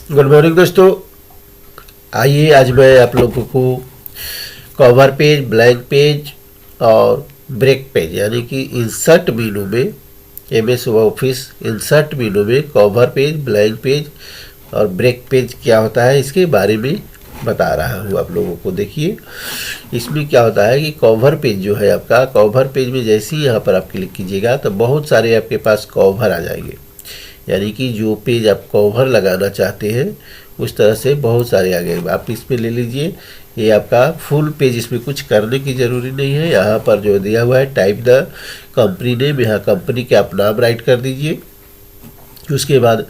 Good morning दोस्तों। आइए आज मैं आप लोगों को कवर पेज, ब्लैंक पेज और ब्रेक पेज यानी कि इंसर्ट मेनू में एमएस ऑफिस इंसर्ट मेनू में कवर पेज, ब्लैंक पेज और ब्रेक पेज क्या होता है इसके बारे में बता रहा हूँ आप लोगों को। देखिए इसमें क्या होता है कि कवर पेज जो है आपका, कवर पेज में जैसे ही यहाँ पर आप क्लिक कीजिएगा तो बहुत सारे आपके पास कवर आ जाएंगे, यानी कि जो पेज आप कवर लगाना चाहते हैं उस तरह से बहुत सारे आ गए। आप इसमें ले लीजिए, ये आपका फुल पेज, इसमें कुछ करने की ज़रूरी नहीं है। यहाँ पर जो दिया हुआ है टाइप द कंपनी नेम, यहाँ कंपनी के आप नाम राइट कर दीजिए। उसके बाद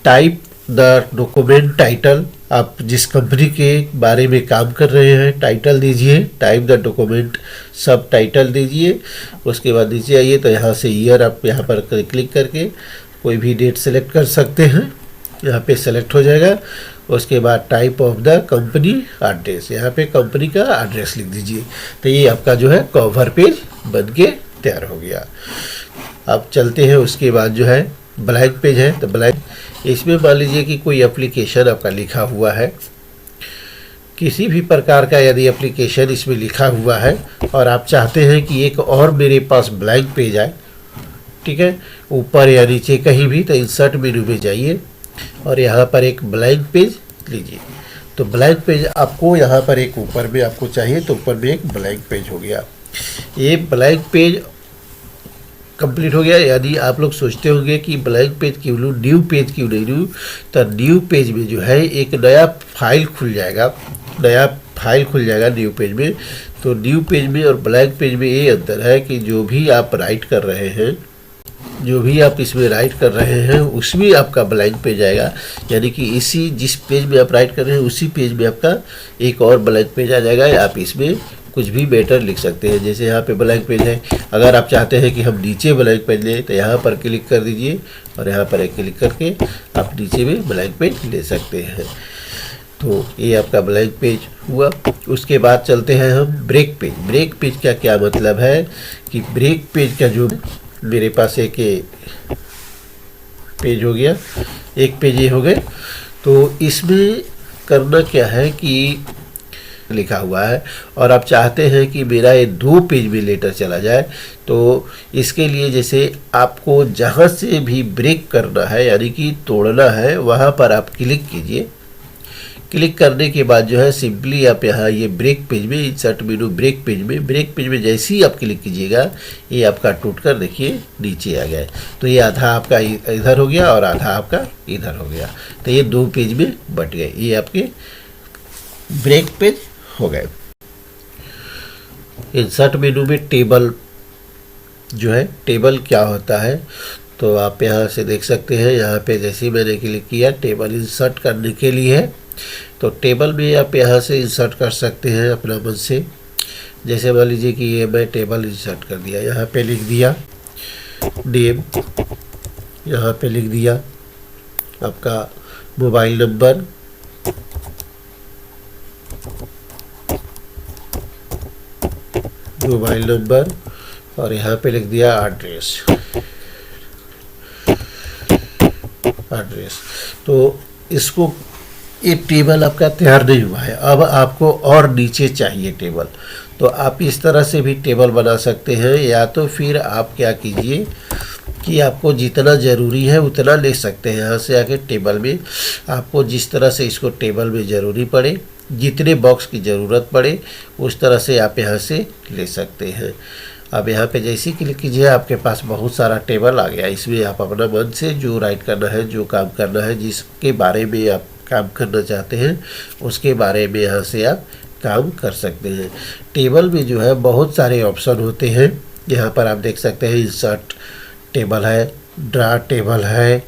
टाइप द डॉक्यूमेंट टाइटल, आप जिस कंपनी के बारे में काम कर रहे हैं टाइटल दीजिए, टाइप द डॉक्यूमेंट सब टाइटल दीजिए। उसके बाद नीचे आइए तो यहाँ से ईयर आप यहाँ पर क्लिक करके कोई भी डेट सेलेक्ट कर सकते हैं, यहाँ पे सेलेक्ट हो जाएगा। उसके बाद type of the company address, यहाँ पे कंपनी का एड्रेस लिख दीजिए। तो ये आपका जो है कवर पेज बन के तैयार हो गया। अब चलते हैं, उसके बाद जो है ब्लैंक पेज है। तो ब्लैंक, इसमें मान लीजिए कि कोई एप्लीकेशन आपका लिखा हुआ है, किसी भी प्रकार का यदि एप्लीकेशन इसमें लिखा हुआ है और आप चाहते हैं कि एक और मेरे पास ब्लैंक पेज आए, ठीक है, ऊपर या नीचे कहीं भी, तो इंसर्ट मेनू में जाइए और यहाँ पर एक ब्लैंक पेज लीजिए। तो ब्लैंक पेज आपको यहाँ पर एक ऊपर में आपको चाहिए, तो ऊपर में एक ब्लैंक पेज हो गया। ये ब्लैंक पेज कंप्लीट हो गया। यदि आप लोग सोचते होंगे कि ब्लैंक पेज क्यों लूँ, न्यू पेज क्यों नहीं लूँ, तो न्यू पेज में जो है एक नया फाइल खुल जाएगा, नया फाइल खुल जाएगा न्यू पेज में। तो न्यू पेज में और ब्लैंक पेज में ये अंतर है कि जो भी आप राइट कर रहे हैं, जो भी आप इसमें राइट कर रहे हैं उसमें आपका ब्लैंक पेज आएगा, यानी कि इसी जिस पेज में आप राइट कर रहे हैं उसी पेज में आपका एक और ब्लैंक पेज आ जाएगा। आप इसमें कुछ भी बेटर लिख सकते हैं। जैसे यहाँ पे ब्लैंक पेज है, अगर आप चाहते हैं कि हम नीचे ब्लैंक पेज लें तो यहाँ पर क्लिक कर दीजिए और यहाँ पर एक क्लिक करके आप नीचे में ब्लैंक पेज ले सकते हैं। तो ये आपका ब्लैंक पेज हुआ। उसके बाद चलते हैं हम ब्रेक पेज। ब्रेक पेज का क्या मतलब है कि ब्रेक पेज का जो मेरे पास एक पेज हो गया, एक पेज ये हो गए, तो इसमें करना क्या है कि लिखा हुआ है और आप चाहते हैं कि मेरा ये 2 पेज में लेटर चला जाए, तो इसके लिए जैसे आपको जहाँ से भी ब्रेक करना है यानी कि तोड़ना है वहाँ पर आप क्लिक कीजिए। क्लिक करने के बाद जो है सिंपली आप यहाँ ये ब्रेक पेज में, इंसर्ट मेनू ब्रेक पेज में जैसे ही आप क्लिक कीजिएगा ये आपका टूट कर देखिए नीचे आ गया है। तो ये आधा आपका इधर हो गया और आधा आपका इधर हो गया, तो ये 2 पेज में बट गए। ये आपके ब्रेक पेज हो गए। इंसर्ट मेनू में टेबल जो है, टेबल क्या होता है तो आप यहाँ से देख सकते हैं। यहाँ पे जैसे ही मैंने क्लिक किया टेबल इंसर्ट करने के लिए है, तो टेबल में आप यहाँ से इंसर्ट कर सकते हैं अपना मन से। जैसे मान लीजिए कि ये मैं टेबल इंसर्ट कर दिया, यहाँ पे लिख दिया नेम, यहाँ पे लिख दिया आपका मोबाइल नंबर, और यहाँ पे लिख दिया एड्रेस। तो इसको एक टेबल आपका तैयार नहीं हुआ है, अब आपको और नीचे चाहिए टेबल, तो आप इस तरह से भी टेबल बना सकते हैं। या तो फिर आप क्या कीजिए कि आपको जितना ज़रूरी है उतना ले सकते हैं। यहाँ से आके टेबल में आपको जिस तरह से इसको टेबल में ज़रूरी पड़े, जितने बॉक्स की ज़रूरत पड़े उस तरह से आप यहाँ से ले सकते हैं। अब यहाँ पे जैसे ही क्लिक कीजिए आपके पास बहुत सारा टेबल आ गया। इसमें आप अपना मन से जो राइट करना है, जो काम करना है, जिसके बारे में आप काम करना चाहते हैं उसके बारे में यहाँ से आप काम कर सकते हैं। टेबल में जो है बहुत सारे ऑप्शन होते हैं। यहाँ पर आप देख सकते हैं इंसर्ट टेबल है, ड्रा टेबल है,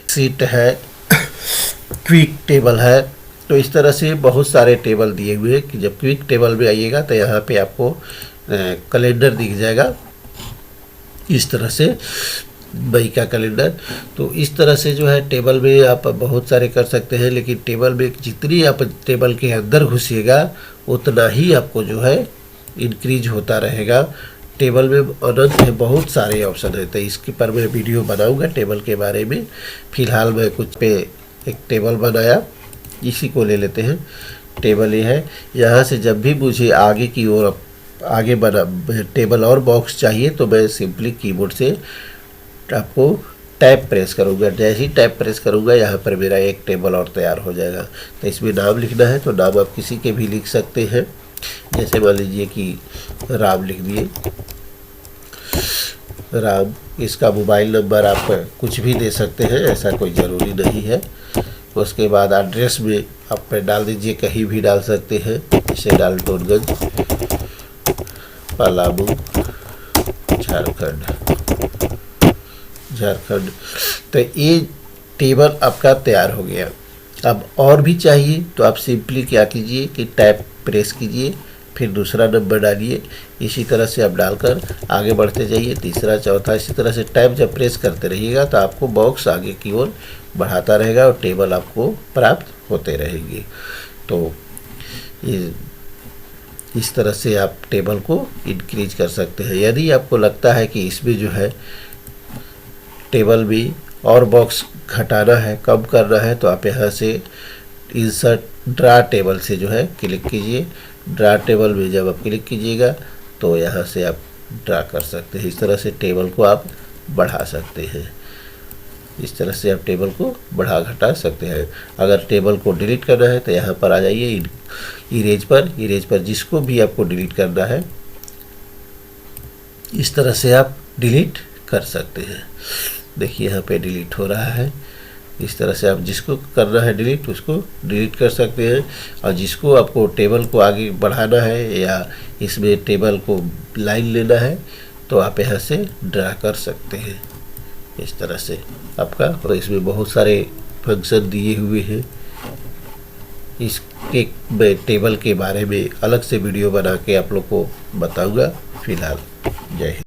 सीट है, क्विक टेबल है। तो इस तरह से बहुत सारे टेबल दिए हुए हैं कि जब क्विक टेबल में आइएगा तो यहाँ पे आपको कैलेंडर दिख जाएगा, इस तरह से मई का कैलेंडर। तो इस तरह से जो है टेबल में आप बहुत सारे कर सकते हैं, लेकिन टेबल में जितनी आप टेबल के अंदर घुसिएगा उतना ही आपको जो है इंक्रीज होता रहेगा। टेबल में अनंत है, बहुत सारे ऑप्शन है, तो इसके पर मैं वीडियो बनाऊंगा टेबल के बारे में। फ़िलहाल मैं कुछ पे एक टेबल बनाया, इसी को ले लेते हैं। टेबल ये है। यहाँ से जब भी मुझे आगे की ओर आगे बना टेबल और बॉक्स चाहिए तो मैं सिंपली कीबोर्ड से आपको टैब प्रेस करूँगा। जैसे ही टैब प्रेस करूँगा यहाँ पर मेरा एक टेबल और तैयार हो जाएगा। तो इसमें नाम लिखना है तो नाम आप किसी के भी लिख सकते हैं। जैसे मान लीजिए कि राम लिख दिए, राम। इसका मोबाइल नंबर आप कुछ भी दे सकते हैं, ऐसा कोई ज़रूरी नहीं है। उसके बाद एड्रेस में आप डाल दीजिए, कहीं भी डाल सकते हैं, जैसे डाल्टनगंज, पलामू, झारखंड। तो ये टेबल आपका तैयार हो गया। अब और भी चाहिए तो आप सिंपली क्या कीजिए कि टैब प्रेस कीजिए, फिर दूसरा नंबर डालिए। इसी तरह से आप डालकर आगे बढ़ते जाइए, तीसरा, चौथा, इसी तरह से टैब जब प्रेस करते रहिएगा तो आपको बॉक्स आगे की ओर बढ़ाता रहेगा और टेबल आपको प्राप्त होते रहेंगे। तो इस तरह से आप टेबल को इंक्रीज कर सकते हैं। यदि आपको लगता है कि इसमें जो है टेबल भी और बॉक्स घटाना है, कम करना है, तो आप यहाँ से इंसर्ट ड्रा टेबल से जो है क्लिक कीजिए। ड्रा टेबल में जब आप क्लिक कीजिएगा तो यहाँ से आप ड्रा कर सकते हैं। इस तरह से टेबल को आप बढ़ा सकते हैं। इस तरह से आप टेबल को बढ़ा घटा सकते हैं। अगर टेबल को डिलीट करना है तो यहाँ पर आ जाइए इरेज पर जिसको भी आपको डिलीट करना है इस तरह से आप डिलीट कर सकते हैं। देखिए यहाँ पे डिलीट हो रहा है। इस तरह से आप जिसको करना है डिलीट उसको डिलीट कर सकते हैं, और जिसको आपको टेबल को आगे बढ़ाना है या इसमें टेबल को लाइन लेना है तो आप यहाँ से ड्रा कर सकते हैं। इस तरह से आपका, और इसमें बहुत सारे फंक्शन दिए हुए हैं। इसके मैं टेबल के बारे में अलग से वीडियो बना के आप लोग को बताऊंगा। फिलहाल जय हिंद।